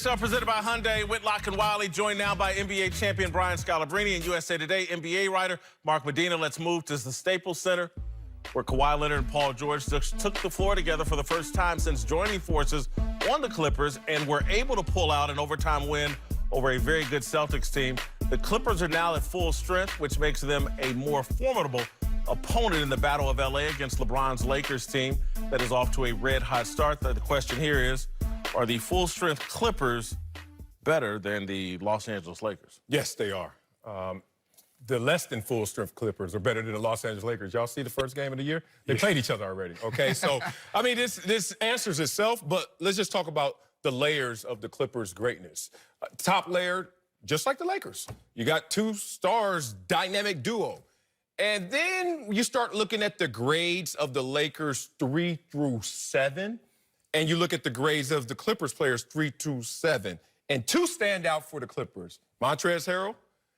Lifestyle presented by Hyundai, Whitlock and Wiley, joined now by NBA champion Brian Scalabrine and USA Today NBA writer Mark Medina. Let's move to the Staples Center, where Kawhi Leonard and Paul George took the floor together for the first time since joining forces on the Clippers and were able to pull out an overtime win over a very good Celtics team. The Clippers are now at full strength, which makes them a more formidable opponent in the Battle of LA against LeBron's Lakers team that is off to a red-hot start. The question here is, are the full-strength Clippers better than the Los Angeles Lakers? Yes, they are. The less than full-strength Clippers are better than the Los Angeles Lakers. Y'all see the first game of the year? They played each other already, okay? So, I mean, this answers itself, but let's just talk about the layers of the Clippers' greatness. Top layer, just like the Lakers. You got two stars, dynamic duo. And then you start looking at the grades of the Lakers 3 through 7. And you look at the grades of the Clippers players 3 through 7. And two stand out for the Clippers, Montrezl Harrell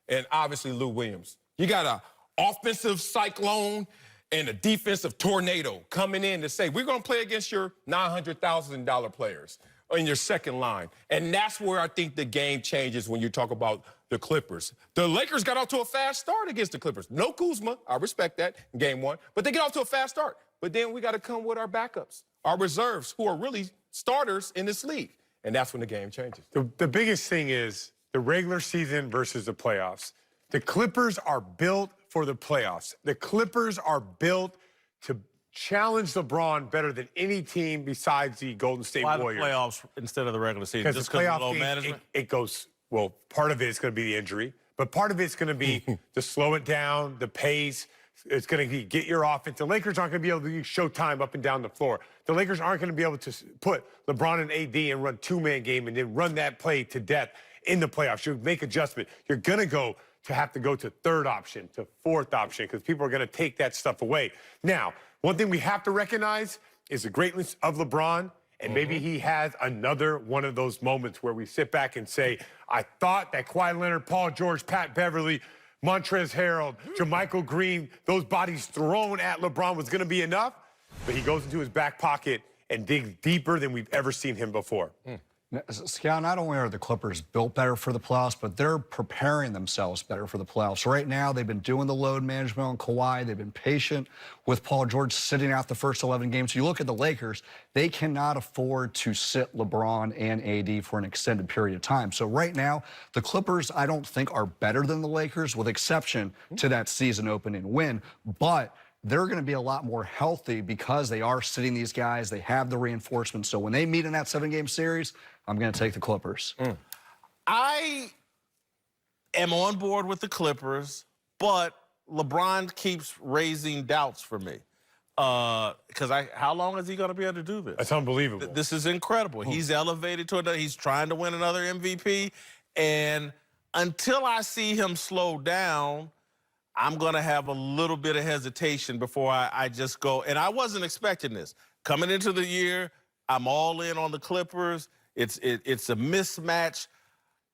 and obviously Lou Williams. You got an offensive cyclone and a defensive tornado coming in to say, we're going to play against your $900,000 players in your second line. And that's where I think the game changes when you talk about the Clippers. The Lakers got off to a fast start against the Clippers. No Kuzma, I respect that, in game one. But they get off to a fast start. But then we got to come with our backups, our reserves, who are really starters in this league. And that's when the game changes. The biggest thing is the regular season versus the playoffs. The Clippers are built for the playoffs. The Clippers are built to challenge LeBron better than any team besides the Golden State Warriors. Why the playoffs instead of the regular season? Just because of low management? It goes, well, part of it is going to be the injury, but part of it's going to be to slow it down, the pace. It's going to get your offense. The Lakers aren't going to be able to use showtime up and down the floor. The Lakers aren't going to be able to put LeBron and AD and run two-man game and then run that play to death in the playoffs. You make adjustment. You're going to have to go to third option, to fourth option, because people are going to take that stuff away. Now, one thing we have to recognize is the greatness of LeBron, and maybe he has another one of those moments where we sit back and say, I thought that Kawhi Leonard, Paul George, Pat Beverly, Montrezl Harrell, JaMychal Green, those bodies thrown at LeBron was going to be enough, but he goes into his back pocket and digs deeper than we've ever seen him before. Scal, not only are the Clippers built better for the playoffs, but they're preparing themselves better for the playoffs. Right now, they've been doing the load management on Kawhi. They've been patient with Paul George sitting out the first 11 games. You look at the Lakers, they cannot afford to sit LeBron and AD for an extended period of time. So right now, the Clippers, I don't think, are better than the Lakers, with exception to that season opening win. But they're going to be a lot more healthy because they are sitting these guys. They have the reinforcements. So when they meet in that 7-game series, I'm going to take the Clippers. I am on board with the Clippers, but LeBron keeps raising doubts for me. Because how long is he going to be able to do this? That's unbelievable. This is incredible. He's elevated to another. He's trying to win another MVP. And until I see him slow down, I'm going to have a little bit of hesitation before I just go. And I wasn't expecting this. Coming into the year, I'm all in on the Clippers. It's a mismatch.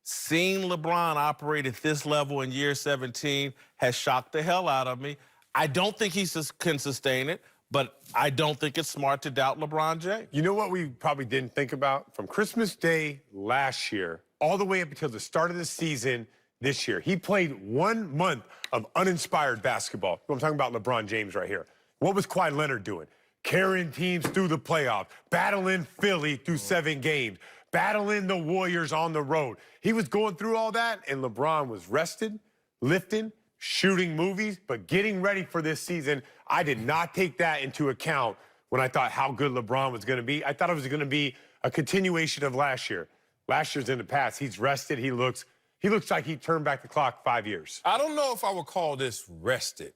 Seeing LeBron operate at this level in year 17 has shocked the hell out of me. I don't think he can sustain it, but I don't think it's smart to doubt LeBron James. You know what we probably didn't think about? From Christmas Day last year all the way up until the start of the season this year, he played 1 month of uninspired basketball. I'm talking about LeBron James right here. What was Kawhi Leonard doing? Carrying teams through the playoffs, battling Philly through 7 games, battling the Warriors on the road. He was going through all that, and LeBron was rested, lifting, shooting movies, but getting ready for this season. I did not take that into account when I thought how good LeBron was going to be. I thought it was going to be a continuation of last year. Last year's in the past. He's rested. He looks like he turned back the clock 5 years. I don't know if I would call this rested.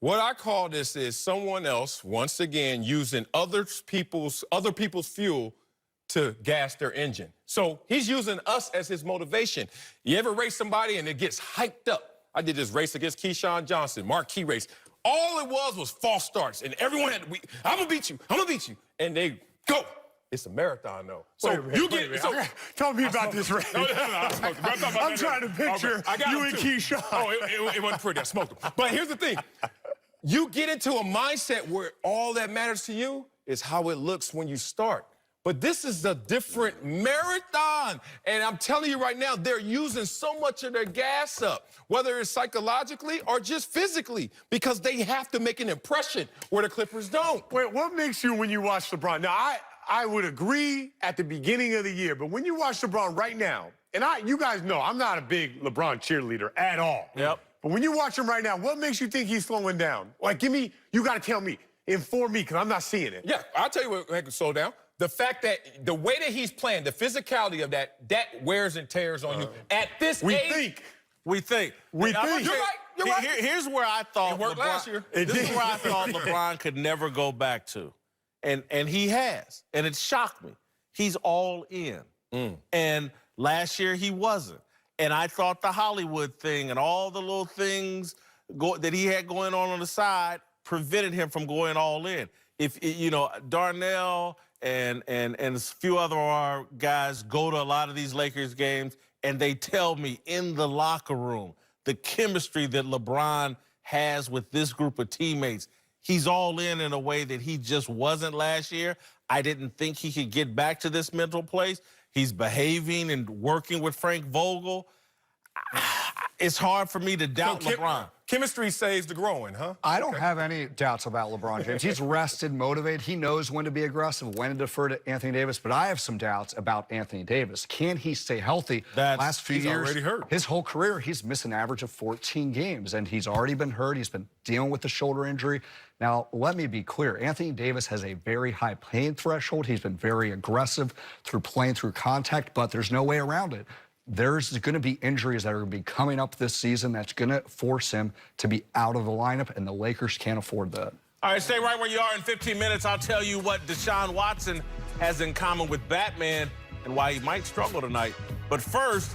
What I call this is someone else, once again, using other people's fuel to gas their engine. So he's using us as his motivation. You ever race somebody and it gets hyped up? I did this race against Keyshawn Johnson, marquee race. All it was false starts, and everyone had, I'm gonna beat you, I'm gonna beat you. And they go. It's a marathon, though. So tell me about this race. I'm trying to picture you and Keyshawn. Oh, it wasn't pretty. I smoked him. But here's the thing. You get into a mindset where all that matters to you is how it looks when you start. But this is a different marathon. And I'm telling you right now, they're using so much of their gas up, whether it's psychologically or just physically, because they have to make an impression where the Clippers don't. Wait, what makes you when you watch LeBron? Now, I would agree at the beginning of the year, but when you watch LeBron right now, and you guys know I'm not a big LeBron cheerleader at all. Yep. But when you watch him right now, what makes you think he's slowing down? Like, you got to tell me, inform me, because I'm not seeing it. Yeah, I'll tell you what makes it slow down. The fact that the way that he's playing, the physicality of that wears and tears on you at this age. We think. You're right. You're right. Here's where I thought It worked last year. This is where I thought LeBron could never go back to. And he has. And it shocked me. He's all in. And last year he wasn't. And I thought the Hollywood thing and all the little things that he had going on the side prevented him from going all in. If Darnell and a few other of our guys go to a lot of these Lakers games, and they tell me in the locker room the chemistry that LeBron has with this group of teammates. He's all in a way that he just wasn't last year. I didn't think he could get back to this mental place. He's behaving and working with Frank Vogel. It's hard for me to doubt LeBron. Chemistry saves the growing, huh? I don't have any doubts about LeBron James. He's rested, motivated. He knows when to be aggressive, when to defer to Anthony Davis. But I have some doubts about Anthony Davis. Can he stay healthy? Last few he's years, already hurt. His whole career, he's missed an average of 14 games, and he's already been hurt. He's been dealing with the shoulder injury. Now, let me be clear. Anthony Davis has a very high pain threshold. He's been very aggressive through playing through contact, but there's no way around it. There's going to be injuries that are going to be coming up this season that's going to force him to be out of the lineup, and the Lakers can't afford that. All right, stay right where you are. In 15 minutes, I'll tell you what Deshaun Watson has in common with Batman and why he might struggle tonight. But first,